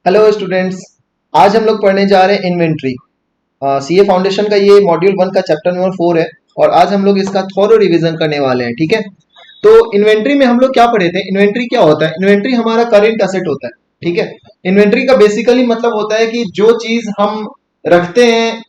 Hello students. आज हम लोग पढ़ने जा रहे हैं इन्वेंट्री। सीए फाउंडेशन का ये मॉड्यूल 1 का चैप्टर नंबर 4 है और आज हम लोग इसका थोरो रिवीजन करने वाले हैं। ठीक है, तो इन्वेंट्री में हम लोग क्या पढ़े थे? इन्वेंट्री क्या होता है? इन्वेंट्री हमारा करेंट असेट होता है। ठीक है, इन्वेंट्री का बेसिकली मतलब होता है कि जो चीज हम रखते हैं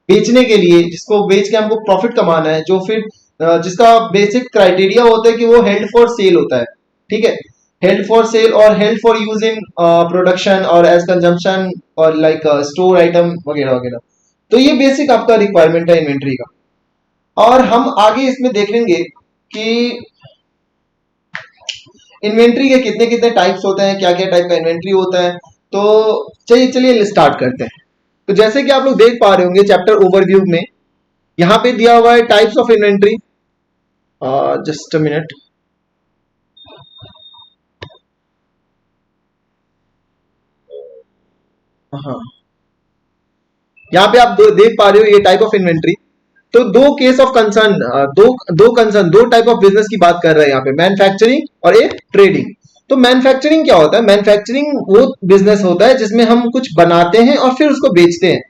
बेचने के लिए, जिसको बेच के हमको प्रॉफिट कमाना है, जो फिर जिसका बेसिक क्राइटेरिया होता है कि वो हेल्ड फॉर सेल होता है। ठीक है, हेल्ड फॉर सेल और held for use in production और एज कंजम्पशन और लाइक स्टोर आइटम वगैरह वगैरह। तो ये बेसिक आपका रिक्वायरमेंट है इन्वेंट्री का। और हम आगे इसमें देखेंगे कि इन्वेंट्री के कितने कितने टाइप्स होते हैं, क्या क्या टाइप का इन्वेंट्री होता है। तो चलिए चलिए स्टार्ट करते हैं। तो जैसे कि आप लोग देख पा रहे होंगे चैप्टर ओवरव्यू में यहाँ पे दिया हुआ है types of inventory. Just a minute. हाँ, यहाँ पे आप देख पा रहे हो ये टाइप ऑफ इन्वेंट्री। तो दो केस ऑफ कंसर्न, दो टाइप ऑफ बिजनेस की बात कर रहे हैं यहाँ पे, मैन्युफैक्चरिंग और एक ट्रेडिंग। तो मैन्युफैक्चरिंग क्या होता है? मैन्युफैक्चरिंग वो बिजनेस होता है जिसमें हम कुछ बनाते हैं और फिर उसको बेचते हैं।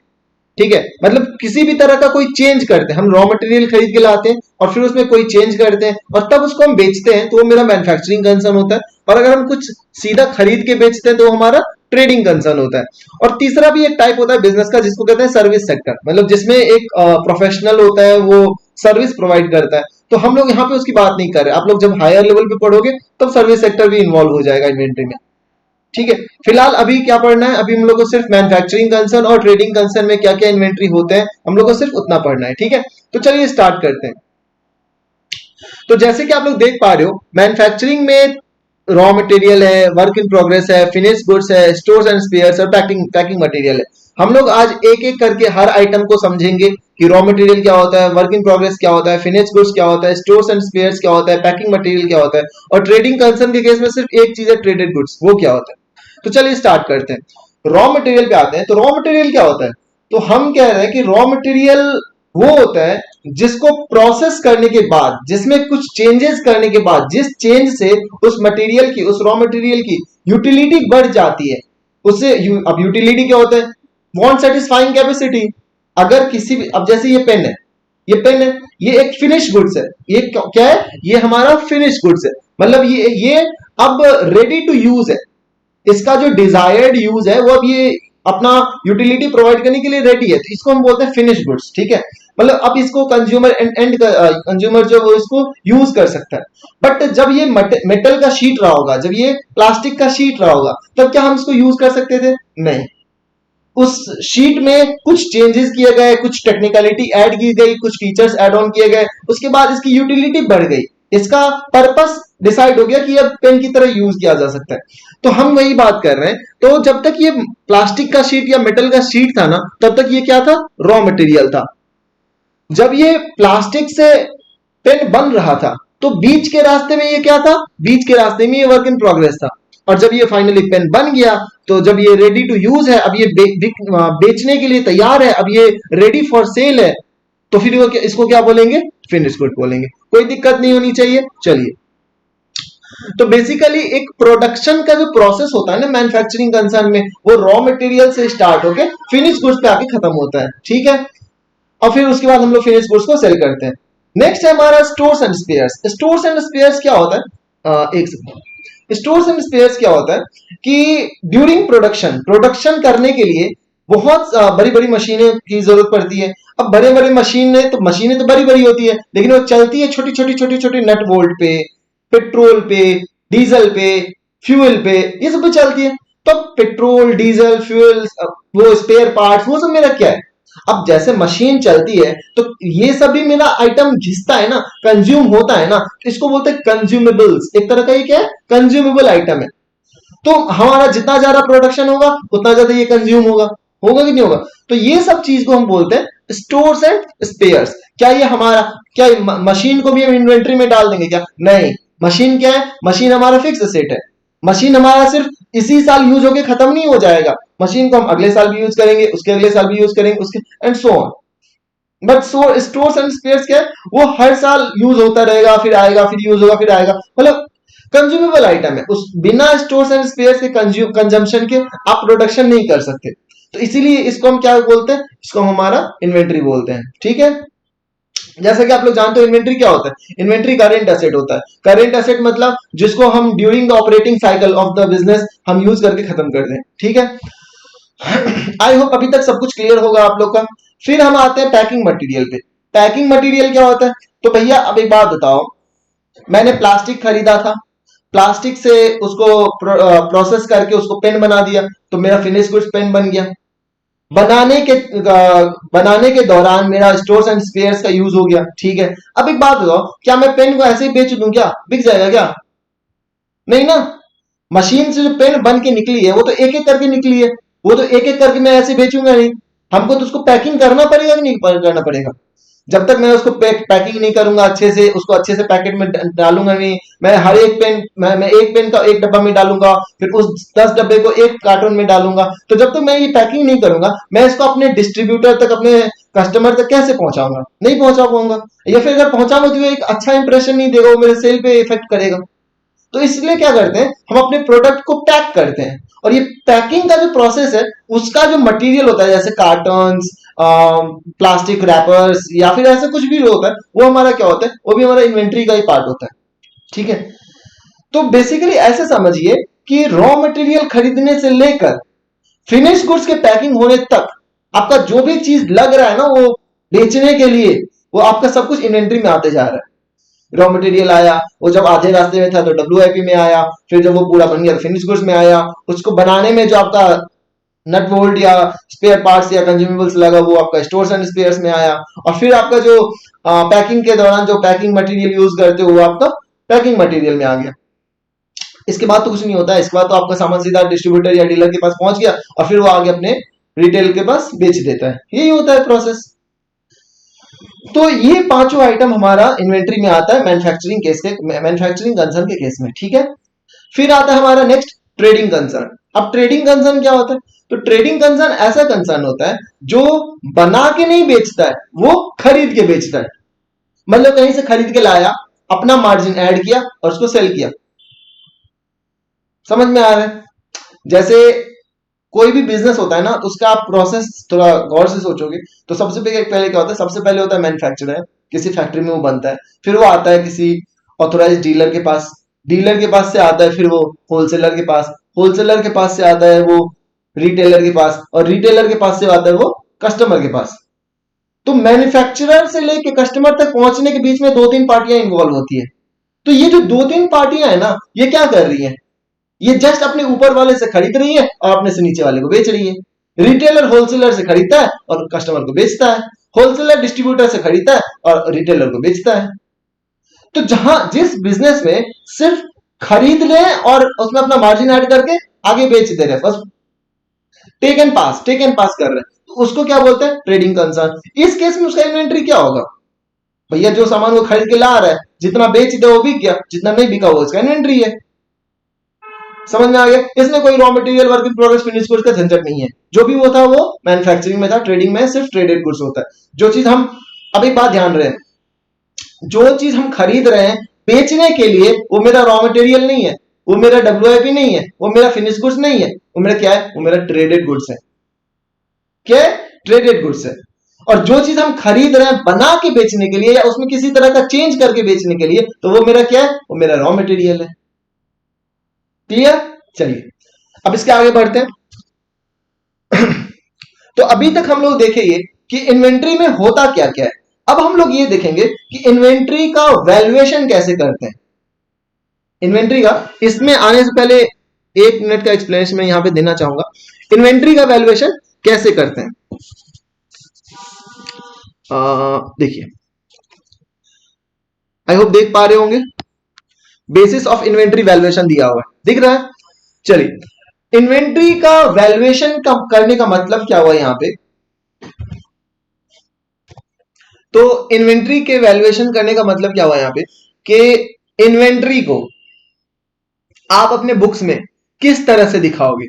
ठीक है, मतलब किसी भी तरह का कोई चेंज करते हैं, हम रॉ मटेरियल खरीद के लाते हैं और फिर उसमें कोई चेंज करते हैं और तब उसको हम बेचते हैं, तो वो मेरा मैन्युफैक्चरिंग कंसर्न होता है। और अगर हम कुछ सीधा खरीद के बेचते हैं तो हमारा ट्रेडिंग कंसर्न होता है। और तीसरा भी एक टाइप होता है बिजनेस का जिसको कहते हैं सर्विस सेक्टर, मतलब जिसमें एक प्रोफेशनल होता है, वो सर्विस प्रोवाइड करता है। तो हम लोग यहाँ पे उसकी बात नहीं कर रहे, आप लोग जब हायर लेवल पे पढ़ोगे तब सर्विस सेक्टर भी इन्वॉल्व हो जाएगा इन्वेंट्री में। ठीक है, फिलहाल अभी क्या पढ़ना है? अभी हम लोग को सिर्फ मैन्युफैक्चरिंग कंसर्न और ट्रेडिंग कंसर्न में क्या क्या इन्वेंट्री होते हैं हम लोग को सिर्फ उतना पढ़ना है। ठीक है, तो चलिए स्टार्ट करते हैं। तो जैसे कि आप लोग देख पा रहे हो, मैन्युफैक्चरिंग में रॉ मटेरियल है, वर्क इन प्रोग्रेस है, फिनिश गुड्स है, स्टोर्स एंड स्पेयर्स और पैकिंग पैकिंग मटेरियल है। हम लोग आज एक एक करके हर आइटम को समझेंगे कि रॉ मटेरियल क्या होता है, वर्क इन प्रोग्रेस क्या होता है, फिनिश गुड्स क्या होता है, स्टोर्स एंड स्पेयर्स क्या होता है, पैकिंग मटेरियल क्या होता है, और ट्रेडिंग कंसर्न के केस में सिर्फ एक चीज है, ट्रेडेड गुड्स, वो क्या होता है। तो चलिए स्टार्ट करते हैं। रॉ मटेरियल पे आते हैं। तो रॉ मटेरियल क्या होता है? तो हम कह रहे हैं कि रॉ मटेरियल वो होता है जिसको प्रोसेस करने के बाद, जिसमें कुछ चेंजेस करने के बाद, जिस चेंज से उस मटेरियल की, उस रॉ मटेरियल की यूटिलिटी बढ़ जाती है उससे। अब यूटिलिटी क्या होता है? Want satisfying capacity. अगर किसी भी, अब जैसे ये पेन है, ये पेन है, ये एक फिनिश गुड्स है। ये क्या है? ये हमारा फिनिश गुड्स है, मतलब ये अब रेडी टू यूज है। इसका जो डिजायर्ड यूज है वो अब ये अपना यूटिलिटी प्रोवाइड करने के लिए रेडी है, तो इसको हम बोलते हैं फिनिश गुड्स। ठीक है, मतलब अब इसको कंज्यूमर एंड कंज्यूमर जो वो इसको यूज कर सकता है। बट जब ये मेटल का शीट रहा होगा, जब ये प्लास्टिक का शीट रहा होगा, तब क्या हम इसको यूज कर सकते थे? नहीं। उस शीट में कुछ चेंजेस किए गए, कुछ टेक्निकलिटी ऐड की गई, कुछ फीचर्स ऐड ऑन किए गए, उसके बाद इसकी यूटिलिटी बढ़ गई, इसका पर्पस डिसाइड हो गया कि अब पेन की तरह यूज किया जा सकता है। तो हम वही बात कर रहे हैं। तो जब तक ये प्लास्टिक का शीट या मेटल का शीट था ना, तब तक ये क्या था? रॉ मटेरियल था। जब ये प्लास्टिक से पेन बन रहा था तो बीच के रास्ते में ये क्या था? बीच के रास्ते में ये वर्क इन प्रोग्रेस था। और जब ये फाइनली पेन बन गया, तो जब ये रेडी टू यूज है, अब ये बेचने के लिए तैयार है, अब ये रेडी फॉर सेल है, तो फिर इसको क्या बोलेंगे? फिनिश गुड बोलेंगे। कोई दिक्कत नहीं होनी चाहिए। चलिए, तो बेसिकली एक प्रोडक्शन का जो प्रोसेस होता है ना मैन्युफैक्चरिंग कंसर्न में, वो रॉ मटेरियल से स्टार्ट होके फिनिश गुड्स पे आके खत्म होता है। ठीक है, और फिर उसके बाद हम लोग फिनिश गुड्स को सेल करते हैं। नेक्स्ट है हमारा stores and spheres. Stores and spheres क्या होता है? एक सेकंड। स्टोर्स एंड स्पेयर्स क्या होता है कि ड्यूरिंग प्रोडक्शन करने के लिए बहुत बड़ी बड़ी मशीनें की जरूरत पड़ती है। अब बड़े बड़े मशीनें तो बड़ी बड़ी होती है, लेकिन वो चलती है छोटी छोटी छोटी छोटी नट बोल्ट पे, पेट्रोल पे, डीजल पे, फ्यूल पे, ये सब पे चलती है। तो पेट्रोल, डीजल, फ्यूल, वो स्पेयर पार्ट्स, वो सब मेरा क्या है? अब जैसे मशीन चलती है तो ये सब भी मेरा आइटम घिसता है ना, कंज्यूम होता है ना, तो इसको बोलते हैं कंज्यूमेबल्स। एक तरह का ये क्या है? कंज्यूमेबल आइटम है। तो हमारा जितना ज्यादा प्रोडक्शन होगा उतना ज्यादा ये कंज्यूम होगा। होगा कि नहीं होगा? तो ये सब चीज को हम बोलते हैं स्टोर्स एंड स्पेयर्स। क्या ये हमारा, क्या मशीन को भी हम इन्वेंट्री में डाल देंगे क्या? नहीं। मशीन क्या है? मशीन हमारा फिक्स एसेट है। मशीन हमारा सिर्फ इसी साल यूज होके खत्म नहीं हो जाएगा। मशीन को हम अगले साल भी यूज करेंगे, उसके अगले साल भी यूज करेंगे, उसके and so on. But stores and spheres क्या है? वो हर साल यूज होता रहेगा, फिर आएगा, फिर यूज होगा, फिर आएगा। मतलब कंज्यूमेबल आइटम है, उस बिना स्टोर्स एंड स्पेयर्स के कंजम्पशन के आप प्रोडक्शन नहीं कर सकते, तो इसीलिए इसको हम क्या बोलते हैं, इसको हम हमारा इन्वेंट्री बोलते हैं। ठीक है, जैसा कि आप लोग जानते हो इन्वेंट्री क्या होता है, इन्वेंट्री करेंट एसेट होता है। करेंट एसेट मतलब जिसको हम during the operating cycle of the business हम यूज करके खत्म कर दें। ठीक है, आई होप अभी तक सब कुछ क्लियर होगा आप लोग का। फिर हम आते हैं पैकिंग मटेरियल पे। पैकिंग मटेरियल क्या होता है, तो भैया अब एक बात बताओ, मैंने प्लास्टिक खरीदा था, प्लास्टिक से उसको प्रोसेस करके उसको पेन बना दिया, तो मेरा फिनिश गुड्स पेन बन गया। बनाने के बनाने के दौरान मेरा स्टोर्स एंड स्पेयर्स का यूज हो गया। ठीक है, अब एक बात बताओ, क्या मैं पेन को ऐसे ही बेच दूं, क्या बिक जाएगा क्या? नहीं ना, मशीन से जो पेन बन के निकली है वो तो एक एक करके निकली है, वो तो एक एक करके मैं ऐसे बेचूंगा नहीं, हमको तो उसको पैकिंग करना पड़ेगा कि नहीं करना पड़ेगा? जब तक मैं उसको पैकिंग नहीं करूंगा अच्छे से, उसको अच्छे से पैकेट में डालूंगा नहीं, मैं हर एक पेन मैं एक पेन का एक डब्बा में डालूंगा, फिर उस 10 डब्बे को एक कार्टून में डालूंगा, तो जब तक मैं ये पैकिंग नहीं करूंगा, मैं इसको अपने डिस्ट्रीब्यूटर तक, अपने कस्टमर तक कैसे पहुंचाऊंगा? नहीं पहुंचा पाऊंगा, या फिर अगर पहुंचाऊंगा तो एक अच्छा इंप्रेशन नहीं देगा, वो मेरे सेल पे इफेक्ट करेगा। तो इसलिए क्या करते हैं, हम अपने प्रोडक्ट को पैक करते हैं, और ये पैकिंग का जो प्रोसेस है उसका जो मटेरियल होता है, जैसे कार्टन, प्लास्टिक रैपर्स या फिर ऐसा कुछ भी होता है, वो हमारा क्या होता है, वो भी हमारा इन्वेंट्री का ही पार्ट होता है। ठीक है, तो बेसिकली ऐसे समझिए कि रॉ मटेरियल खरीदने से लेकर फिनिश गुड्स के पैकिंग होने तक आपका जो भी चीज लग रहा है ना वो बेचने के लिए, वो आपका सब कुछ इन्वेंट्री में आते जा रहा है। रॉ मटेरियल आया, वो जब आधे रास्ते में था तो डब्ल्यूआईपी में आया, फिर जब वो पूरा बन गया फिनिश गुड्स में आया, उसको बनाने में जो आपका नट बोल्ट या स्पेयर पार्ट्स या कंज्यूमेबल्स लगा वो आपका स्टोर्स एंड स्पेयर्स में आया, और फिर आपका जो पैकिंग के दौरान जो पैकिंग मटेरियल यूज करते हो वो आपका पैकिंग मटेरियल में आ गया। इसके बाद तो कुछ नहीं होता है, इसके बाद तो आपका सामान सीधा डिस्ट्रीब्यूटर या डीलर के पास पहुंच गया, और फिर वो आगे अपने रिटेल के पास बेच देता है, यही होता है प्रोसेस। तो ये पांचों आइटम हमारा इन्वेंट्री में आता है मैन्युफैक्चरिंग कंसर्न के केस में। ठीक है, फिर आता है हमारा नेक्स्ट ट्रेडिंग कंसर्न। अब ट्रेडिंग कंसर्न क्या होता है, तो ट्रेडिंग कंसर्न ऐसा कंसर्न होता है जो बना के नहीं बेचता है, वो खरीद के बेचता है। मतलब कहीं से खरीद के लाया, अपना मार्जिन ऐड किया और उसको सेल किया। समझ में आ रहा है? जैसे कोई भी बिजनेस होता है ना, तो उसका आप प्रोसेस थोड़ा गौर से सोचोगे तो सबसे पहले क्या होता है, सबसे पहले होता है मैन्युफैक्चरर, किसी फैक्ट्री में वो बनता है, फिर वो आता है किसी ऑथोराइज डीलर के पास, डीलर के पास से आता है फिर वो होलसेलर के पास, होलसेलर के पास से आता है वो रिटेलर के पास, और रिटेलर के पास से आता है वो कस्टमर के पास। तो मैन्युफैक्चरर से लेके कस्टमर तक पहुंचने के बीच में दो तीन पार्टियां इन्वॉल्व होती है। तो ये जो दो तीन पार्टियां है ना, ये क्या कर रही है, ये जस्ट अपने ऊपर वाले से खरीद रही है और अपने से नीचे वाले को बेच रही है। रिटेलर होलसेलर से खरीदता है और कस्टमर को बेचता है, होलसेलर डिस्ट्रीब्यूटर से खरीदता है और रिटेलर को बेचता है। तो जहां जिस बिजनेस में सिर्फ खरीद ले और उसमें अपना मार्जिन ऐड करके आगे बेच दे रहे, बस टेक एंड पास कर रहे हैं, तो उसको क्या बोलते हैं, ट्रेडिंग कंसर्न। इस केस में उसका इन्वेंट्री क्या होगा, भैया जो सामान वो खरीद के ला रहा है, जितना बेच दे वो बिक गया, जितना नहीं बिका वो उसका इन्वेंट्री है। समझ में आ गया? इसमें कोई raw material work in progress finish goods का झंझट नहीं है, जो भी वो था वो मैन्युफैक्चरिंग में था, ट्रेडिंग में सिर्फ ट्रेडेड गुड्स होता है। जो चीज हम, अब एक बात ध्यान रहे, जो चीज हम खरीद रहे हैं बेचने के लिए, वो मेरा रॉ मटेरियल नहीं है, वो मेरा डब्ल्यूआईपी नहीं है, वो मेरा फिनिश गुड्स नहीं है, वो मेरा क्या है, वो मेरा ट्रेडेड गुड्स है। क्या है? ट्रेडेड गुड्स है। और जो चीज हम खरीद रहे हैं बना के बेचने के लिए या उसमें किसी तरह का चेंज करके बेचने के लिए, तो वो मेरा क्या है, वो मेरा रॉ मटेरियल है। क्लियर? चलिए अब इसके आगे बढ़ते हैं। तो अभी तक हम लोग देखे ये कि इन्वेंट्री में होता क्या क्या है। अब हम लोग ये देखेंगे कि इन्वेंट्री का वैल्यूएशन कैसे करते हैं। इन्वेंट्री का, इसमें आने से पहले 1 मिनट का एक्सप्लेनेशन मैं यहां पे देना चाहूंगा। इन्वेंट्री का वैल्यूएशन कैसे करते हैं, देखिए, आई होप देख पा रहे होंगे, बेसिस ऑफ इन्वेंट्री वैल्यूएशन दिया हुआ है, दिख रहा है? चलिए, इन्वेंट्री का वैल्यूएशन करने का मतलब क्या हुआ यहां पे, तो इन्वेंट्री के वैल्यूएशन करने का मतलब क्या हुआ यहां पे कि इन्वेंट्री को आप अपने बुक्स में किस तरह से दिखाओगे।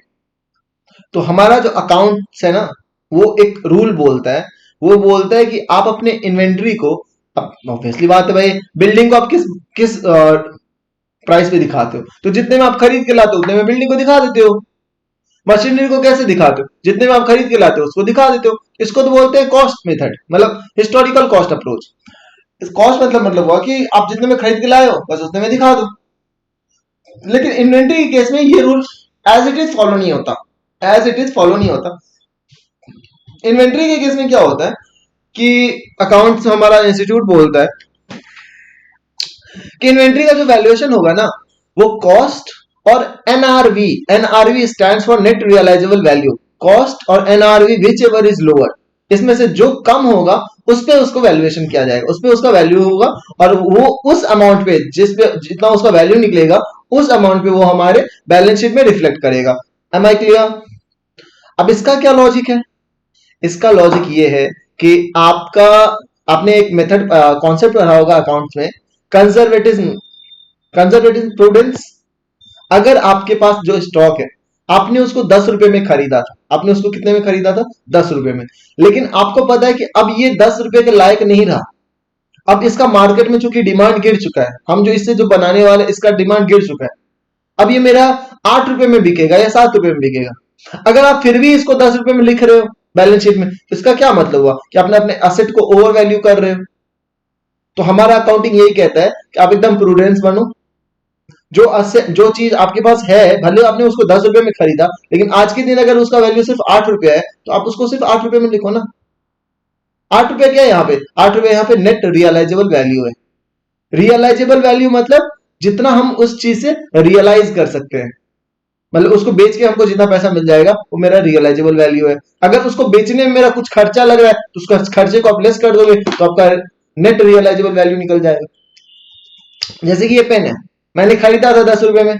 तो हमारा जो अकाउंट्स है ना, वो एक रूल बोलता है, वो बोलता है कि आप अपने इन्वेंट्री को, ऑब्वियसली बात है भाई, बिल्डिंग को आप किस किस प्राइस पे दिखाते हो। तो जितने में आप खरीद के लाते हो उतने में बिल्डिंग को दिखा देते हो। मशीनरी को कैसे दिखाते हो? जितने में आप खरीद के लाते हो उसको दिखा देते हो। इसको तो बोलते हैं कॉस्ट मेथड, मतलब हिस्टोरिकल कॉस्ट अप्रोच। इस कॉस्ट मतलब हुआ कि आप जितने में खरीद के लाए हो बस उतने में दिखा दो। लेकिन इन्वेंट्री के केस में ये rule as it is follow नहीं होता, एज इट इज फॉलो नहीं होता। इन्वेंट्री के केस में क्या होता है कि अकाउंट्स हमारा इंस्टीट्यूट बोलता है कि इन्वेंट्री का जो वैल्यूएशन होगा ना वो कॉस्ट और NRV, NRV stands for net realisable value, cost और NRV whichever is lower, इसमें से जो कम होगा उस पे उसको वैल्यूएशन किया जाएगा, उस पे उसका वैल्यू होगा और वो उस अमाउंट पे जिस पे जितना उसका वैल्यू निकलेगा उस अमाउंट पे वो हमारे बैलेंस शीट में रिफ्लेक्ट करेगा। Am I clear? अब इसका क्या लॉजिक है? इसका लॉजिक ये है कि आपका आपने एक मेथड कॉन्सेप्ट पढ़ा होगा अकाउंट्स में, कंजर्वेटिज्म, कंजर्वेटिव प्रूडेंस। अगर आपके पास जो स्टॉक है आपने उसको 10 रुपए में खरीदा था, आपने उसको कितने में खरीदा था? 10 रुपए में, लेकिन आपको पता है कि अब ये 10 रुपए के लायक नहीं रहा, अब इसका मार्केट में चूंकि डिमांड गिर चुका है, हम जो इससे जो बनाने वाले इसका डिमांड गिर चुका है, अब ये मेरा 8 रुपए में बिकेगा या 7 रुपए में बिकेगा। अगर आप फिर भी इसको 10 रुपए में लिख रहे हो बैलेंस शीट में, तो इसका क्या मतलब हुआ कि आपने अपने एसेट को ओवर वैल्यू कर रहे हो। तो हमारा अकाउंटिंग यही कहता है कि आप एकदम प्रूडेंस बनो, जो चीज आपके पास है भले आपने उसको 10 रुपए में खरीदा, लेकिन आज के दिन अगर उसका वैल्यू सिर्फ 8 रुपया है तो आप उसको सिर्फ 8 रुपए में लिखो ना। 8 रुपया क्या है यहाँ पे? 8 रुपया यहाँ पे नेट रियलाइजेबल वैल्यू है। रियलाइजेबल वैल्यू मतलब जितना हम उस चीज से रियलाइज कर सकते हैं, मतलब उसको बेच के हमको जितना पैसा मिल जाएगा वो मेरा रियलाइजेबल वैल्यू है। अगर उसको बेचने में मेरा कुछ खर्चा लग रहा है तो उसका खर्चे को आप लेस कर दोगे तो आपका नेट रियलाइजेबल वैल्यू निकल जाएगा। जैसे कि ये पेन है, मैंने खरीदा था 10 रुपए में,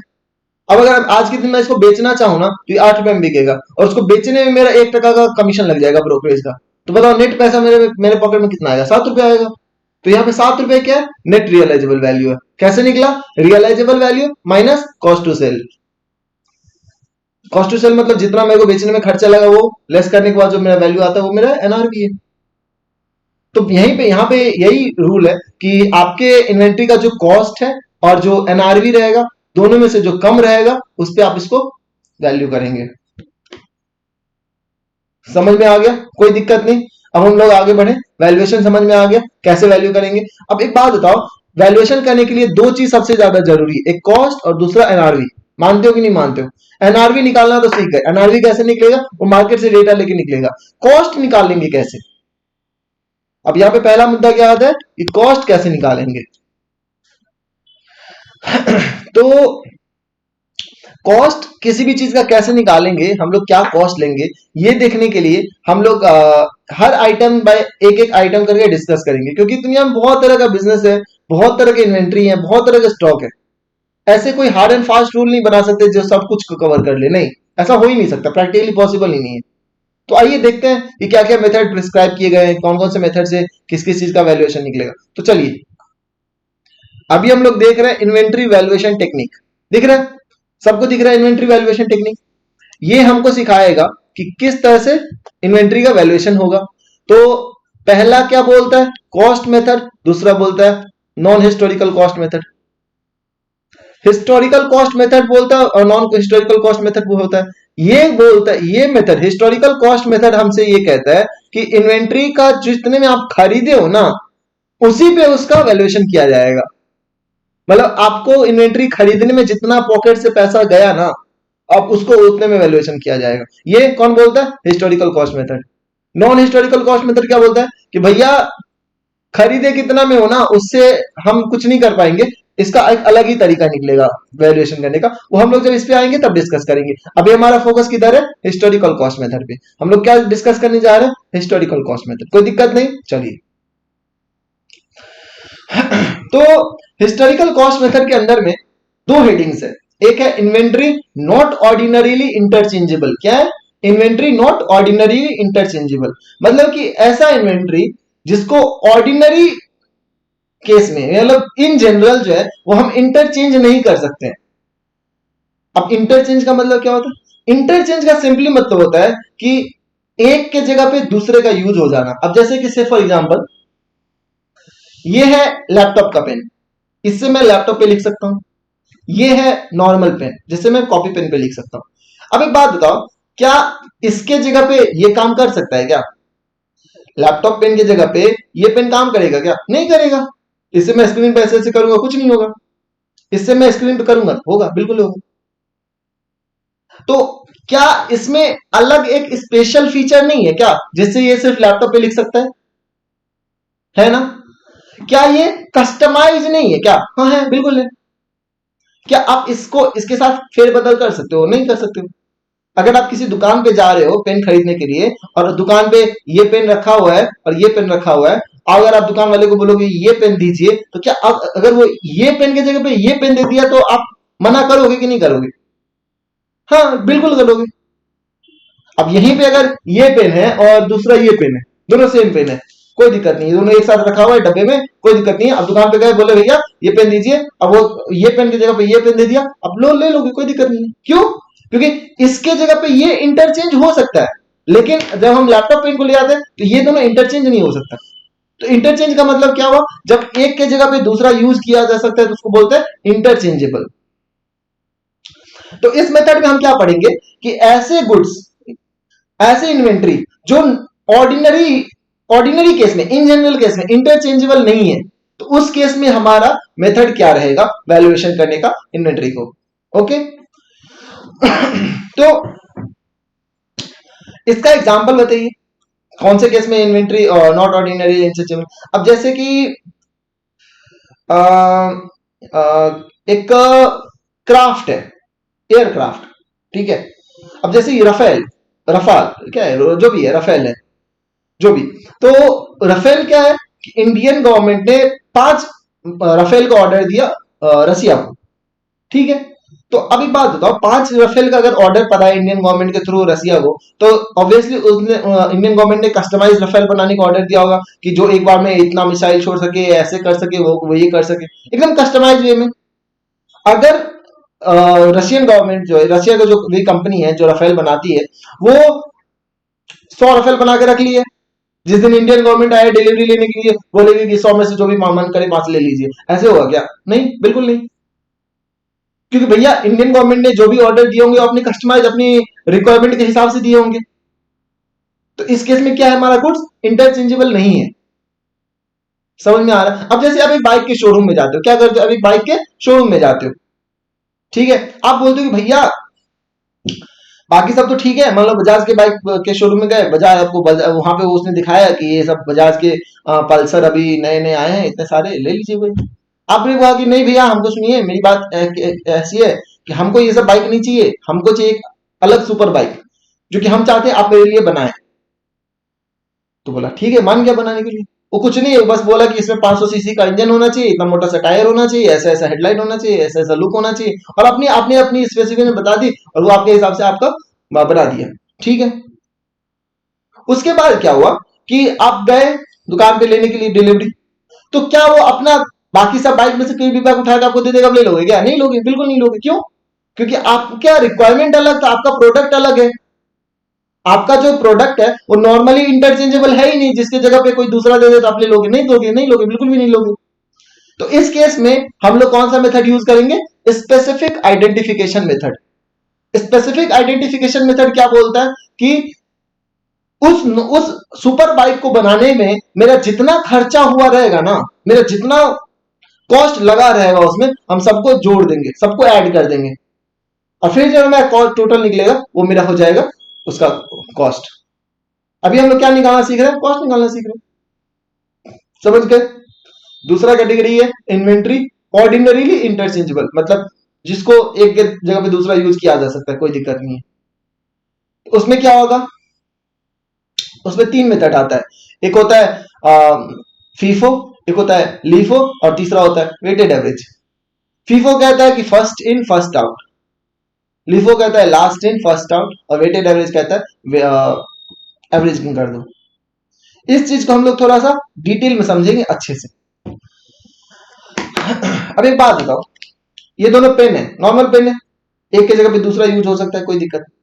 अब अगर आज के दिन मैं इसको बेचना चाहूं ना तो ये 8 रुपए में बिकेगा और उसको बेचने में मेरा 1% का कमीशन लग जाएगा ब्रोकरेज का, तो बताओ नेट पैसा मेरे पॉकेट में कितना आएगा? 7 रुपए आएगा। तो यहाँ पे 7 रुपए क्या है? नेट रियलाइजेबल वैल्यू है। कैसे निकला? Realisable value minus cost to sell. Cost to sell मतलब जितना मेरे को बेचने में खर्चा लगा वो लेस करने के बाद जो मेरा वैल्यू आता है वो मेरा एनआरवी है। तो यहीं पे यहाँ पे यही रूल है कि आपके इन्वेंट्री का जो कॉस्ट है और जो एनआरवी रहेगा दोनों में से जो कम रहेगा उस पर आप इसको वैल्यू करेंगे। समझ में आ गया? कोई दिक्कत नहीं। अब हम लोग आगे बढ़े, वैल्यूएशन समझ में आ गया कैसे वैल्यू करेंगे। अब एक बात बताओ, वैल्यूएशन करने के लिए दो चीज सबसे ज्यादा जरूरी है, एक कॉस्ट और दूसरा एनआरवी। मानते हो कि नहीं मानते हो? एनआरवी निकालना तो ठीक है, एनआरवी कैसे निकलेगा? वो मार्केट से डेटा लेके निकलेगा। कॉस्ट निकालेंगे कैसे? अब यहाँ पे पहला मुद्दा क्या आता है कि कॉस्ट कैसे निकालेंगे। तो कॉस्ट किसी भी चीज का कैसे निकालेंगे, हम लोग क्या कॉस्ट लेंगे, ये देखने के लिए हम लोग हर आइटम बाय एक एक आइटम करके डिस्कस करेंगे, क्योंकि दुनिया में बहुत तरह का बिजनेस है, बहुत तरह की इन्वेंट्री है, बहुत तरह का स्टॉक है। ऐसे कोई हार्ड एंड फास्ट रूल नहीं बना सकते जो सब कुछ को कवर कर ले, नहीं, ऐसा हो ही नहीं सकता, प्रैक्टिकली पॉसिबल ही नहीं है। तो आइए देखते हैं कि क्या क्या मेथड प्रिस्क्राइब किए गए हैं, कौन कौन से मेथड से किस किस चीज का वैल्यूएशन निकलेगा। तो चलिए अभी हम लोग देख रहे हैं इन्वेंट्री वैल्यूएशन टेक्निक। दिख रहा है सबको? दिख रहा है इन्वेंट्री वैल्यूएशन टेक्निक? ये हमको सिखाएगा कि किस तरह से इन्वेंट्री का वैल्यूएशन होगा। तो पहला क्या बोलता है? Cost method. दूसरा बोलता है non historical cost method. Historical cost method बोलता है और नॉन हिस्टोरिकल कॉस्ट मेथड वो होता है, ये बोलता है, ये मेथड हिस्टोरिकल कॉस्ट मेथड हमसे ये कहता है कि इन्वेंट्री का जितने में आप खरीदे हो ना उसी पे उसका वैल्यूएशन किया जाएगा। मतलब आपको इन्वेंट्री खरीदने में जितना पॉकेट से पैसा गया ना अब उसको उतने में वैल्यूएशन किया जाएगा। ये कौन बोलता है? Historical cost method. Non historical cost method क्या बोलता है कि भैया खरीदे कितना में हो ना उससे हम कुछ नहीं कर पाएंगे, इसका एक अलग ही तरीका निकलेगा वैल्यूएशन करने का, वो हम लोग जब इस पे आएंगे तब डिस्कस करेंगे। अभी हमारा फोकस किधर है? हिस्टोरिकल कॉस्ट मेथड पे। हम लोग क्या डिस्कस करने जा रहे हैं? Historical cost method. कोई दिक्कत नहीं, चलिए। तो हिस्टोरिकल कॉस्ट मेथड के अंदर में दो हेडिंग्स है। एक है इन्वेंट्री नॉट ऑर्डिनरीली इंटरचेंजेबल। क्या है? इन्वेंट्री नॉट ऑर्डिनरीली इंटरचेंजेबल, मतलब कि ऐसा इन्वेंट्री जिसको ऑर्डिनरी केस में मतलब इन जनरल जो है वो हम इंटरचेंज नहीं कर सकते हैं। अब इंटरचेंज का मतलब क्या होता है? इंटरचेंज का सिंपली मतलब होता है कि एक के जगह पे दूसरे का यूज हो जाना। अब जैसे कि से फॉर एग्जांपल ये है लैपटॉप का पेन, इससे मैं लैपटॉप पे लिख सकता हूं, ये है नॉर्मल पेन, जिससे मैं कॉपी पेन पे लिख सकता हूं। अब एक बात बताओ, क्या इसके जगह पे ये काम कर सकता है क्या? लैपटॉप पेन की जगह पे ये पेन काम करेगा क्या? नहीं करेगा। इससे मैं स्क्रीन पे ऐसे ऐसे करूंगा, कुछ नहीं होगा। इससे मैं स्क्रीन पे करूंगा, होगा, बिल्कुल होगा। तो क्या इसमें अलग एक स्पेशल फीचर नहीं है क्या, जिससे ये सिर्फ लैपटॉप पे लिख सकता है ना? क्या ये कस्टमाइज नहीं है क्या? हाँ है, बिल्कुल है। क्या आप इसको इसके साथ फेरबदल कर सकते हो? नहीं कर सकते हो। अगर आप किसी दुकान पे जा रहे हो पेन खरीदने के लिए, और दुकान पे ये पेन रखा हुआ है और ये पेन रखा हुआ है, अगर आप दुकान वाले को बोलोगे ये पेन दीजिए, तो क्या आप, अगर वो ये पेन की जगह पे ये पेन दे दिया, तो आप मना करोगे कि नहीं करोगे? हाँ, बिल्कुल करोगे। अब यहीं पे अगर ये पेन है और दूसरा ये पेन है, दोनों सेम पेन है, कोई दिक्कत नहीं, दोनों एक साथ रखा हुआ है डब्बे में, कोई दिक्कत नहीं है। अब दुकान पे गए, बोले भैया ये पेन दीजिए, अब वो ये पेन की जगह पे ये पेन दे दिया, अब लो, ले लोगे, कोई दिक्कत नहीं। क्यों? क्योंकि इसके जगह पे ये इंटरचेंज हो सकता है, लेकिन जब हम लैपटॉप पेन को ले आते हैं तो ये दोनों इंटरचेंज नहीं हो सकता। तो इंटरचेंज का मतलब क्या हुआ? जब एक के जगह पे दूसरा यूज किया जा सकता है तो उसको बोलते हैं इंटरचेंजेबल। तो इस मेथड में हम क्या पढ़ेंगे कि ऐसे गुड्स, ऐसे इन्वेंट्री जो ऑर्डिनरी ऑर्डिनरी केस में, इन जनरल केस में इंटरचेंजेबल नहीं है, तो उस केस में हमारा मेथड क्या रहेगा वैल्यूएशन करने का इन्वेंट्री को। ओके। तो इसका एग्जांपल बताइए, कौन से केस में इन्वेंट्री नॉट ऑर्डिनरी इंटरचेंजेबल? अब जैसे कि आ, आ, एक क्राफ्ट है, एयरक्राफ्ट, ठीक है। अब जैसे ये रफेल, रफाल क्या है, जो भी है, रफेल है, जो भी। तो रफेल क्या है कि इंडियन गवर्नमेंट ने 5 रफेल का ऑर्डर दिया रसिया को, ठीक है। तो अभी बात बताओ, 5 रफेल का अगर ऑर्डर पड़ा है इंडियन गवर्नमेंट के थ्रू रसिया को, तो ऑब्वियसली उसने इंडियन गवर्नमेंट ने कस्टमाइज रफेल बनाने का ऑर्डर दिया होगा कि जो एक बार में इतना मिसाइल छोड़ सके, ऐसे कर सके, वो ये कर सके, एकदम कस्टमाइज वे में। अगर रशियन गवर्नमेंट जो है, रशिया का जो भी कंपनी है जो रफेल बनाती है, वो 100 रफेल बना के रख ली है, जिस दिन इंडियन गवर्नमेंट आए डिलीवरी लेने के लिए, बोलेगी कि 100 में से जो भी मन करे 5 ले लीजिए, ऐसे होगा क्या? नहीं, बिल्कुल नहीं। क्योंकि भैया इंडियन गवर्नमेंट ने जो भी ऑर्डर दिए होंगे अपनी कस्टमाइज, अपनी रिक्वायरमेंट के हिसाब से दिए होंगे। तो इस केस में क्या है, हमारा गुड्स इंटरचेंजेबल नहीं है। समझ में आ रहा है? अब जैसे आप एक बाइक के शोरूम में जाते हो, क्या करते हो? अभी बाइक के शोरूम में जाते हो, ठीक है। आप बोलते हो कि भैया बाकी सब तो ठीक है, मान लो बजाज के बाइक के शोरूम में गए, बजाज आपको वहां पे उसने दिखाया कि ये सब बजाज के पल्सर अभी नए नए आए हैं, इतने सारे ले लीजिए भाई। आपने कहा कि नहीं भैया, हमको सुनिए, मेरी बात ऐसी है कि हमको ये सब बाइक नहीं चाहिए, हमको चाहिए एक अलग सुपर बाइक, जो कि हम चाहते हैं आप मेरे लिए बनाए। तो बोला ठीक है, मान गया बनाने के लिए। वो कुछ नहीं, बस बोला कि इसमें 500 सीसी का इंजन होना चाहिए, इतना मोटा सा टायर होना चाहिए, ऐसा ऐसा हेडलाइट होना चाहिए, ऐसा ऐसा लुक होना चाहिए, और अपनी आपने अपनी स्पेसिफिकेशन बता दी, और वो आपके हिसाब से आपका बना दिया, ठीक है। उसके बाद क्या हुआ कि आप गए दुकान पे लेने के लिए डिलीवरी, तो क्या वो अपना बाकी सब बाइक में से कोई भी बाइक उठा के आपको दे देगा, आप ले लोगे क्या? नहीं लोगे, बिल्कुल नहीं लोगे। क्यों? क्योंकि आप क्या, रिक्वायरमेंट अलग था, आपका प्रोडक्ट अलग है। आपका जो प्रोडक्ट है वो नॉर्मली इंटरचेंजेबल है ही नहीं, जिसके जगह पे कोई दूसरा दे दे तो आप ले लोगे? नहीं लोगे, नहीं लोगे, बिल्कुल भी नहीं लोगे। तो इस केस में हम लोग कौन सा मेथड यूज करेंगे? Specific identification method. Specific identification method क्या बोलता है कि उस सुपर बाइक को बनाने में मेरा जितना खर्चा हुआ रहेगा ना, मेरा जितना कॉस्ट लगा रहेगा, उसमें हम सबको जोड़ देंगे, सबको ऐड कर देंगे, और फिर जो मेरा कॉस्ट टोटल निकलेगा वो मेरा हो जाएगा उसका कॉस्ट। अभी हम लोग क्या निकालना सीख रहे हैं? कॉस्ट निकालना सीख रहे हैं। समझ गए? दूसरा कैटेगरी है इन्वेंट्री ऑर्डिनरीली इंटरचेंजेबल, मतलब जिसको एक जगह पे दूसरा यूज किया जा सकता है, कोई दिक्कत नहीं है। उसमें क्या होगा? उसमें 3 मेथड आता है। एक होता है फीफो, एक होता है लीफो, और तीसरा होता है वेटेड एवरेज। फीफो कहता है कि first in first out, LIFO कहता है लास्ट इन फर्स्ट आउट, और वेटेड एवरेज कहता है एवरेज कर दो। इस चीज को हम लोग थोड़ा सा डिटेल में समझेंगे अच्छे से। अब एक बात बताओ, ये दोनों पेन है, नॉर्मल पेन है, एक की जगह पे दूसरा यूज हो सकता है, कोई दिक्कत नहीं।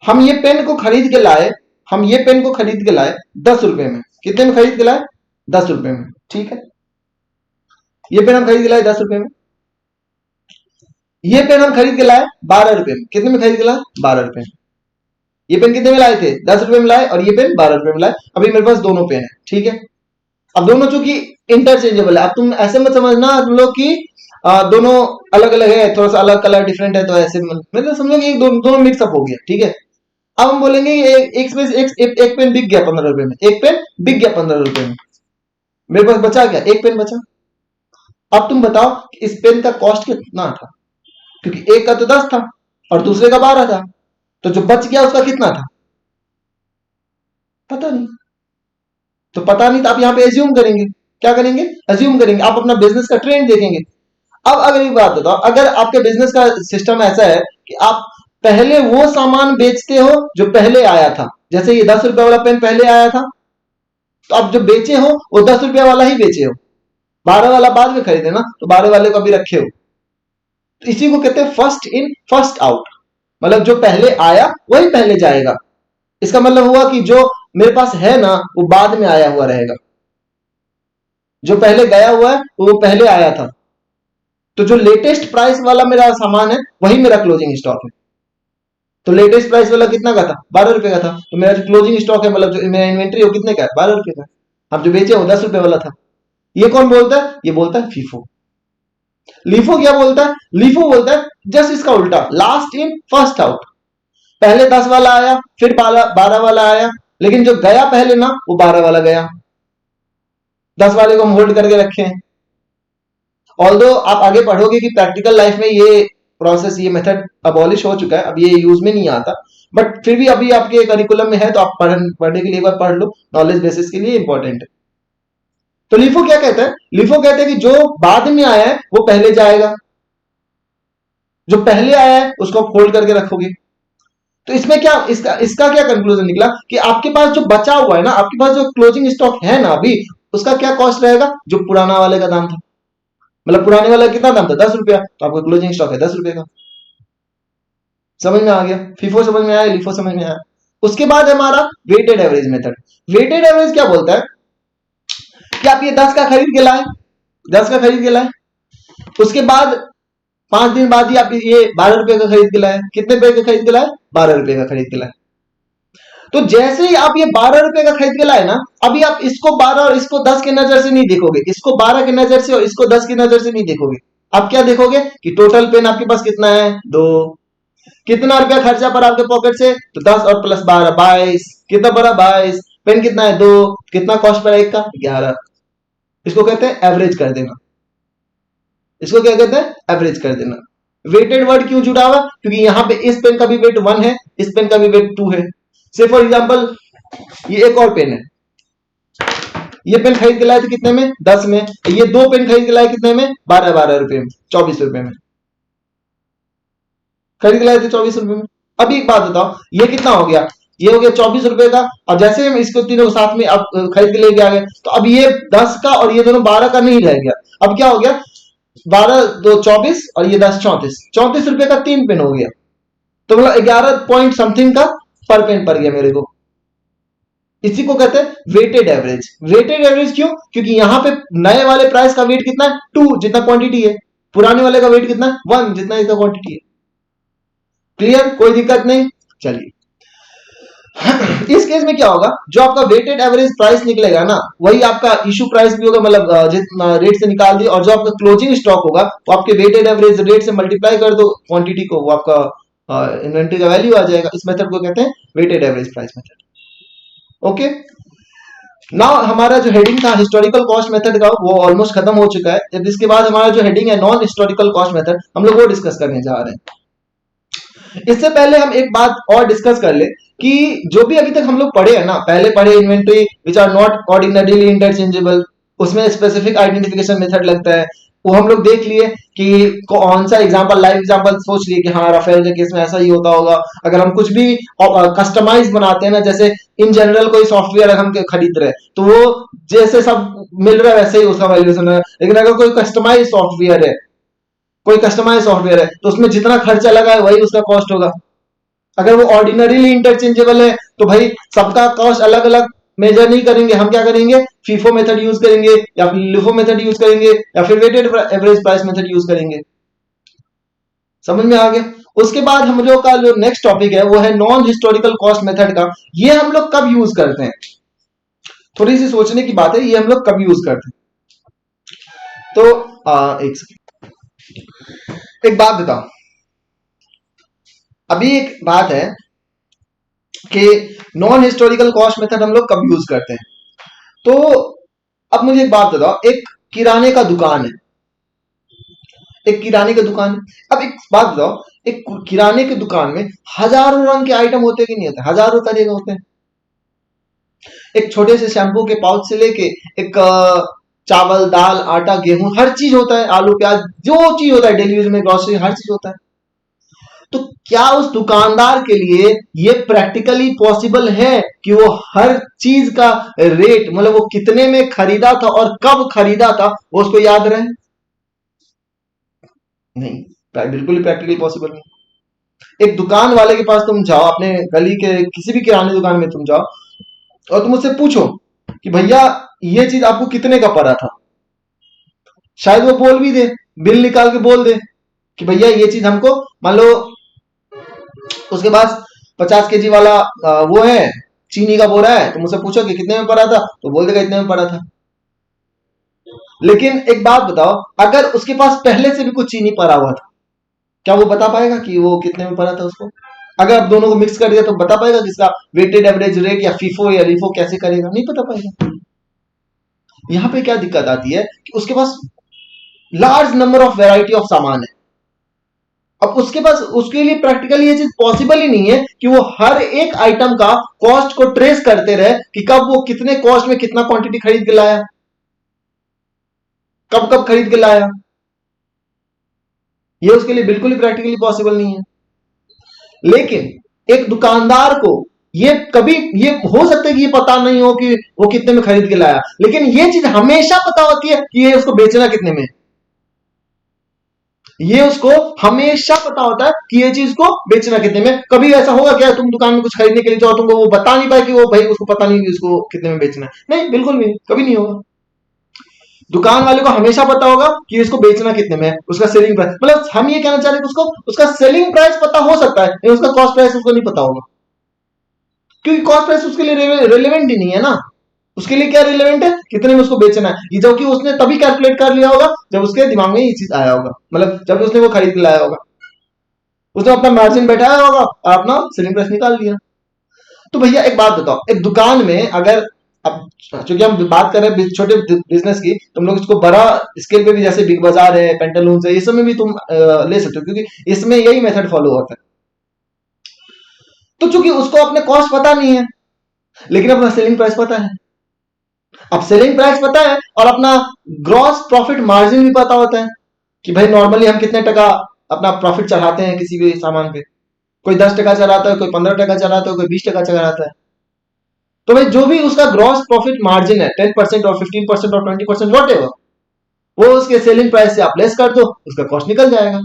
हम ये पेन को खरीद के लाए, हम ये पेन को खरीद के लाए 10 रुपए में। कितने में खरीद के लाए? 10 रुपए में, ठीक है। ये पेन हम खरीद के लाए 10 रुपए में। ये पेन हम खरीद के लाए 12 रुपए में, कितने में खरीद के लाए? 12 रुपए में। ये पेन कितने में लाए थे? 10 रुपए में लाए, और ये पेन 12 रुपए में लाए। अभी मेरे पास दोनों पेन है, ठीक है। अब दोनों चूंकि इंटरचेंजेबल है, अब तुम ऐसे मत समझना तुम लोग की दोनों अलग अलग है, थोड़ा सा अलग कलर डिफरेंट है, तो ऐसे मतलब समझो कि दोनों मिक्सअप हो गया, ठीक है। अब हम बोलेंगे एक पेन बिक गया 15 रुपए में, एक पेन बिक गया 15 रुपए में, मेरे पास बचा क्या? एक पेन बचा। अब तुम बताओ कि इस पेन का कॉस्ट कितना था, क्योंकि एक का तो 10 था और दूसरे का 12 था, तो जो बच गया उसका कितना था? पता नहीं। तो पता नहीं तो आप यहां पे एज्यूम करेंगे, क्या करेंगे? एज्यूम करेंगे, आप अपना बिजनेस का ट्रेंड देखेंगे। अब अगर एक बात बताओ, अगर आपके बिजनेस का सिस्टम ऐसा है कि आप पहले वो सामान बेचते हो जो पहले आया था, जैसे ये 10 रुपए वाला पेन पहले आया था, तो आप जो बेचे हो वो 10 रुपया वाला ही बेचे हो, 12 वाला बाद में खरीदे ना, तो 12 वाले को अभी रखे हो। तो इसी को कहते हैं फर्स्ट इन फर्स्ट आउट, मतलब जो पहले आया वही पहले जाएगा। इसका मतलब हुआ कि जो मेरे पास है ना वो बाद में आया हुआ रहेगा, जो पहले गया हुआ है वो पहले आया था। तो जो लेटेस्ट प्राइस वाला मेरा सामान है वही मेरा क्लोजिंग स्टॉक है। तो लेटेस्ट प्राइस वाला कितना का था? 12 रुपए का था, तो मेरा जो क्लोजिंग स्टॉक है, मतलब जो मेरा इन्वेंट्री है वो कितने का है? 12 रुपए का। अब जो बेचे वो 10 रुपए वाला था। ये कौन बोलता है? ये बोलता है फीफो। लीफो क्या बोलता है? लीफो बोलता है जस्ट इसका उल्टा, लास्ट इन फर्स्ट आउट। पहले 10 वाला आया, फिर 12 वाला आया, लेकिन जो गया पहले ना वो 12 वाला गया, 10 वाले को हम होल्ड करके रखे हैं। ऑल्दो आप आगे पढ़ोगे कि प्रैक्टिकल लाइफ में ये प्रोसेस, ये मेथड अबॉलिश हो चुका है, अब ये यूज में नहीं आता, बट फिर भी अभी आपके करिकुलम में है, तो आप पढ़ने के लिए एक बार पढ़ लो, नॉलेज बेसिस के लिए इंपॉर्टेंट है। तो लिफो क्या कहता है? लिफो कहते हैं कि जो बाद में आया है वो पहले जाएगा, जो पहले आया है उसको आप होल्ड करके रखोगे। तो इसमें क्या, इसका क्या कंक्लूजन निकला कि आपके पास जो बचा हुआ है ना, आपके पास जो क्लोजिंग स्टॉक है ना अभी, उसका क्या कॉस्ट रहेगा? जो पुराना वाले का दाम था, मतलब पुराने वाला कितना दाम था? 10 रुपया, तो आपका क्लोजिंग स्टॉक है 10 रुपए का। समझ में आ गया? फीफो समझ में आया, लिफो समझ में आया। उसके बाद हमारा weighted average method. Weighted average क्या बोलता है कि आप ये 10 का खरीद के लाए, 10 का खरीद के लाए, उसके बाद 5 दिन बाद ही आप ये 12 रुपए का खरीद के लाए। कितने रुपए का खरीद के लाए? 12 रुपए का खरीद के लाए। तो जैसे ही आप ये 12 रुपए का खरीद के लाए ना, अभी आप इसको 12 और इसको 10 के नजर से नहीं देखोगे, इसको 12 के नजर से और इसको 10 की नजर से नहीं देखोगे। आप क्या देखोगे कि टोटल पेन आपके पास कितना है? 2। कितना रुपया खर्चा पड़ा आपके पॉकेट से? तो 10 और प्लस 12 22। कितना पड़ा? 22। पेन कितना है? 2। कितना कॉस्ट पड़ा एक का? 11। इसको कहते हैं एवरेज कर देना। इसको क्या कहते हैं? एवरेज कर देना। वेटेड वर्ड क्यों जुड़ा हुआ? क्योंकि यहां पे इस पेन का भी वेट 1 है, इस पेन का भी वेट 2 है। से फॉर एग्जांपल ये एक और पेन है, ये पेन खरीद के लाए थे कितने में? 10 में। ये 2 पेन खरीद के लाए कितने में? 12 रुपए में, 24 रुपए में खरीद के लाए थे, 24 रुपए में। अब एक बात बताओ, ये कितना हो गया? ये हो गया 24 रुपए का। और जैसे हम इसको तीनों साथ में अब खरीद के लेके आ गए, तो अब ये 10 का और ये दोनों 12 का नहीं रह गया। अब क्या हो गया? 12 2 24 और ये 10 34। 34 रुपए का 3 पेन हो गया, तो मतलब 11 पॉइंट समथिंग का पर पेन पड़ गया मेरे को। इसी को कहते हैं वेटेड एवरेज। वेटेड एवरेज क्यों? क्योंकि यहां पे नए वाले प्राइस का वेट कितना है? 2 जितना क्वांटिटी है, पुराने वाले का वेट कितना है? 1 जितना इसका क्वांटिटी है। क्लियर? कोई दिक्कत नहीं? चलिए इस केस में क्या होगा, जो आपका वेटेड एवरेज प्राइस निकलेगा ना, वही आपका इशू प्राइस भी होगा, मतलब जितना रेट से निकाल दिया, और जो आपका क्लोजिंग स्टॉक होगा वो आपके वेटेड एवरेज रेट से मल्टीप्लाई कर दो क्वांटिटी को, वो आपका इन्वेंट्री का वैल्यू आ जाएगा। इस मेथड को कहते हैं weighted average price method. Okay, now हमारा जो हेडिंग था हिस्टोरिकल कॉस्ट मेथड का, वो ऑलमोस्ट खत्म हो चुका है। अब इसके बाद हमारा जो हेडिंग है नॉन हिस्टोरिकल कॉस्ट मेथड, हम लोग वो डिस्कस करने जा रहे हैं। इससे पहले हम एक बात और डिस्कस कर ले कि जो भी अभी तक हम लोग पढ़े हैं ना, पहले पढ़े inventory which are not ordinarily interchangeable, उसमें स्पेसिफिक आइडेंटिफिकेशन मेथड लगता है, वो हम लोग देख लिए कि कौन सा एग्जांपल, लाइव एग्जांपल सोच लिए कि हाँ राफेल के केस में ऐसा ही होता होगा। अगर हम कुछ भी कस्टमाइज बनाते हैं ना, जैसे इन जनरल कोई सॉफ्टवेयर हम खरीद रहे हैं, तो वो जैसे सब मिल रहा है वैसे ही उसका वैल्यूएशन है। लेकिन अगर कोई कस्टमाइज सॉफ्टवेयर है, कोई कस्टमाइज सॉफ्टवेयर है, तो उसमें जितना खर्चा लगा है वही उसका कॉस्ट होगा। अगर वो ऑर्डिनरीली इंटरचेंजेबल है, तो भाई सबका कॉस्ट अलग अलग मेजर नहीं करेंगे, हम क्या करेंगे? फीफो मेथड यूज करेंगे, या फिर लिफो मेथड यूज करेंगे, या फिर weighted average price method use करेंगे। समझ में आ गया। उसके बाद हम लोग का जो नेक्स्ट टॉपिक है वो है नॉन हिस्टोरिकल कॉस्ट मेथड का। ये हम लोग कब यूज करते हैं, थोड़ी सी सोचने की बात है, ये हम लोग कब यूज करते हैं। तो एक सेकंड, एक बात बताओ, अभी एक बात है कि नॉन हिस्टोरिकल कॉस्ट मेथड हम लोग कब यूज करते हैं। तो अब मुझे एक बात बताओ, एक किराने का दुकान है, एक किराने की दुकान है। अब एक बात बताओ, एक किराने की दुकान में हजारों रंग के आइटम होते कि नहीं होते, हजारों तरह के होते हैं। एक छोटे से शैम्पू के पाउच से लेके एक चावल दाल आटा गेहूं हर चीज होता है, आलू प्याज जो चीज होता है डेली यूज में, ग्रोसरी हर चीज होता है। तो क्या उस दुकानदार के लिए ये प्रैक्टिकली पॉसिबल है कि वो हर चीज का रेट, मतलब वो कितने में खरीदा था और कब खरीदा था, वो उसको याद रहे? नहीं, बिल्कुल ही प्रैक्टिकली पॉसिबल नहीं। एक दुकान वाले के पास तुम जाओ, अपने गली के किसी भी किराने दुकान में तुम जाओ और तुम उससे पूछो कि भैया ये चीज आपको कितने का पड़ा था, शायद वो बोल भी दे, बिल निकाल के बोल दे कि भैया ये चीज हमको, मान लो उसके पास 50 kg वाला वो है चीनी का बोरा है, तुम उससे पूछो कि कितने में पड़ा था, तो बोल देगा इतने में पड़ा था। लेकिन एक बात बताओ, अगर उसके पास पहले से भी कुछ चीनी पड़ा हुआ था, क्या वो बता पाएगा कि वो कितने में पड़ा था उसको? अगर आप दोनों को मिक्स कर दिया तो बता पाएगा किसका वेटेड एवरेज रेट या फीफो या रिफो कैसे करेगा? नहीं बता पाएगा। यहां पे क्या दिक्कत आती है कि उसके पास large number of variety of सामान है। अब उसके पास, उसके लिए प्रैक्टिकली ये चीज पॉसिबल ही नहीं है कि वो हर एक आइटम का कॉस्ट को ट्रेस करते रहे कि कब वो कितने कॉस्ट में कितना क्वांटिटी खरीद के लाया, कब कब खरीद के लाया। ये उसके लिए बिल्कुल ही प्रैक्टिकली पॉसिबल नहीं है। लेकिन एक दुकानदार को ये कभी, ये हो सकता है कि ये पता नहीं हो कि वो कितने में खरीद के लाया, लेकिन ये चीज हमेशा पता होती है कि ये उसको बेचना कितने में। ये उसको हमेशा पता होता है कि ये चीज को बेचना कितने में। कभी ऐसा होगा क्या तुम दुकान में कुछ खरीदने के लिए जाओ, तुमको वो बता नहीं पाए कि वो भाई उसको पता नहीं कि उसको कितने में बेचना है? नहीं, बिल्कुल भी कभी नहीं होगा। दुकान वाले को हमेशा पता होगा कि इसको बेचना कितने में है, उसका सेलिंग प्राइस, मतलब हम ये कहना चाह रहे हैं कि उसको उसका सेलिंग प्राइस पता हो सकता है, लेकिन उसका कॉस्ट प्राइस उसको नहीं पता होगा, क्योंकि कॉस्ट प्राइस उसके लिए रिलेवेंट ही नहीं है ना। उसके लिए क्या रिलेवेंट है, कितने में उसको बेचना है, ये जो कि उसने तभी कैलकुलेट कर लिया होगा जब उसके दिमाग में ये चीज आया होगा, मतलब जब उसने वो खरीद के लाया होगा, उसने अपना मार्जिन बैठाया होगा और अपना सेलिंग प्राइस निकाल लिया। तो भैया एक बात बताओ, एक दुकान में अगर, अब चूंकि हम बात कर रहे हैं छोटे बिजनेस की, तुम लोग इसको बड़ा स्केल पे भी, जैसे बिग बाजार है, पेंटालून्स है, ये सब में भी तुम ले सकते हो, क्योंकि इसमें यही मेथड फॉलो होता है। तो चूंकि उसको अपने कॉस्ट पता नहीं है, लेकिन अपना सेलिंग प्राइस पता है। अब सेलिंग प्राइस पता है और अपना ग्रॉस प्रॉफिट मार्जिन भी पता होता है कि भाई नॉर्मली हम कितने टका अपना प्रॉफिट चढ़ाते हैं किसी भी सामान पे। कोई 10 टका चढ़ाता है, कोई 15 टका चढ़ाता है, कोई 20 टका चढ़ाता है। तो भाई जो भी उसका ग्रॉस प्रॉफिट मार्जिन है, 10% और 15% और 20% वॉट एवर, वो उसके सेलिंग प्राइस से आप लेस कर दो, उसका कॉस्ट निकल जाएगा।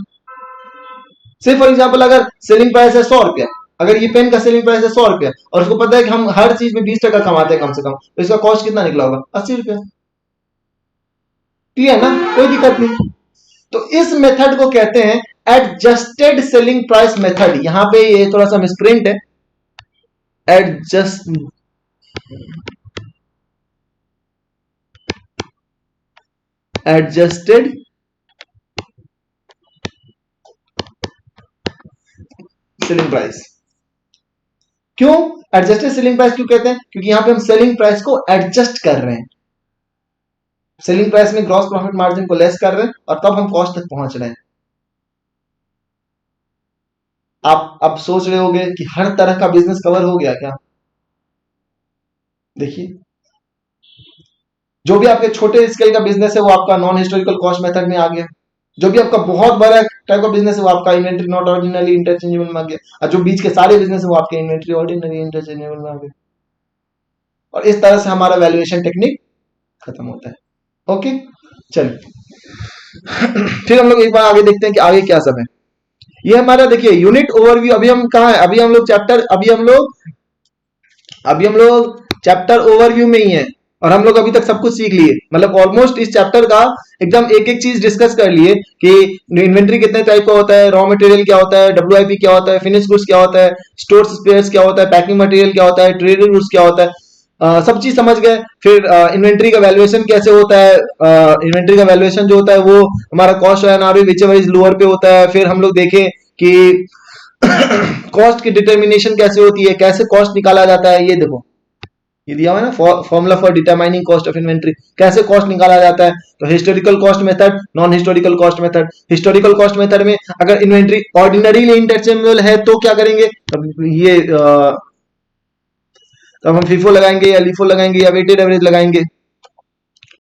से फॉर एग्जाम्पल अगर सेलिंग प्राइस है 100 रुपया, अगर ये पेन का सेलिंग प्राइस है 100 रुपया और उसको पता है कि हम हर चीज में 20 टका कमाते हैं कम से कम, तो इसका कॉस्ट कितना निकला होगा? 80 रुपया। क्लियर ना, कोई दिक्कत नहीं। तो इस मेथड को कहते हैं एडजस्टेड सेलिंग प्राइस मेथड। यहां पे ये थोड़ा सा मिसप्रिंट है, एडजस्ट एडजस्टेड सेलिंग प्राइस। क्यों एडजस्टेड सेलिंग प्राइस क्यों कहते हैं? क्योंकि यहां पे हम सेलिंग प्राइस को एडजस्ट कर रहे हैं, सेलिंग प्राइस में ग्रॉस प्रॉफिट मार्जिन को लेस कर रहे हैं और तब हम कॉस्ट तक पहुंच रहे हैं। आप अब सोच रहे होंगे कि हर तरह का बिजनेस कवर हो गया क्या? देखिए, जो भी आपके छोटे स्केल का बिजनेस है वो आपका नॉन हिस्टोरिकल कॉस्ट मेथड में आ गया। जो भी आपका बहुत बड़ा टाइप का बिजनेस है वो आपका इन्वेंट्री नॉट ऑर्डिनरी इंटरचेंजेबल में आ गया, और जो बीच के सारे बिजनेस है वो आपके इन्वेंट्री ऑर्डिनरी इंटरचेंजेबल में आ गए। और इस तरह से हमारा वैल्यूएशन टेक्निक खत्म होता है। ओके, चलिए फिर हम लोग एक बार आगे देखते हैं कि आगे क्या सब है। ये हमारा देखिए यूनिट ओवरव्यू। अभी हम कहाँ है? अभी हम लोग चैप्टर ओवरव्यू में ही है। और हम लोग अभी तक सब कुछ सीख लिए, मतलब ऑलमोस्ट इस चैप्टर का एकदम एक एक चीज डिस्कस कर लिए कि इन्वेंट्री कितने टाइप का होता है, रॉ मटेरियल क्या होता है, डब्ल्यूआईपी क्या होता है, फिनिश गुड्स क्या होता है, स्टोर स्पेयर्स क्या होता है, पैकिंग मटेरियल क्या होता है, ट्रेडेड गुड्स क्या होता है। सब चीज समझ गए। फिर इन्वेंट्री का वैल्यूएशन कैसे होता है। इन्वेंट्री का वैल्यूएशन जो होता है वो हमारा cost and ROE whichever is lower पे होता है। फिर हम लोग देखें कि कॉस्ट की डिटर्मिनेशन कैसे होती है, कैसे कॉस्ट निकाला जाता है। ये देखो, ये दिया हुआ है ना, formula for determining cost of inventory, कैसे कॉस्ट निकाला जाता है। तो historical cost method, non historical cost method. Historical cost method में अगर इन्वेंट्री ऑर्डिनरीली इंटरचेंजेबल है तो क्या करेंगे, तब ये तब हम फीफो लगाएंगे या लीफो लगाएंगे या वेटेड एवरेज लगाएंगे।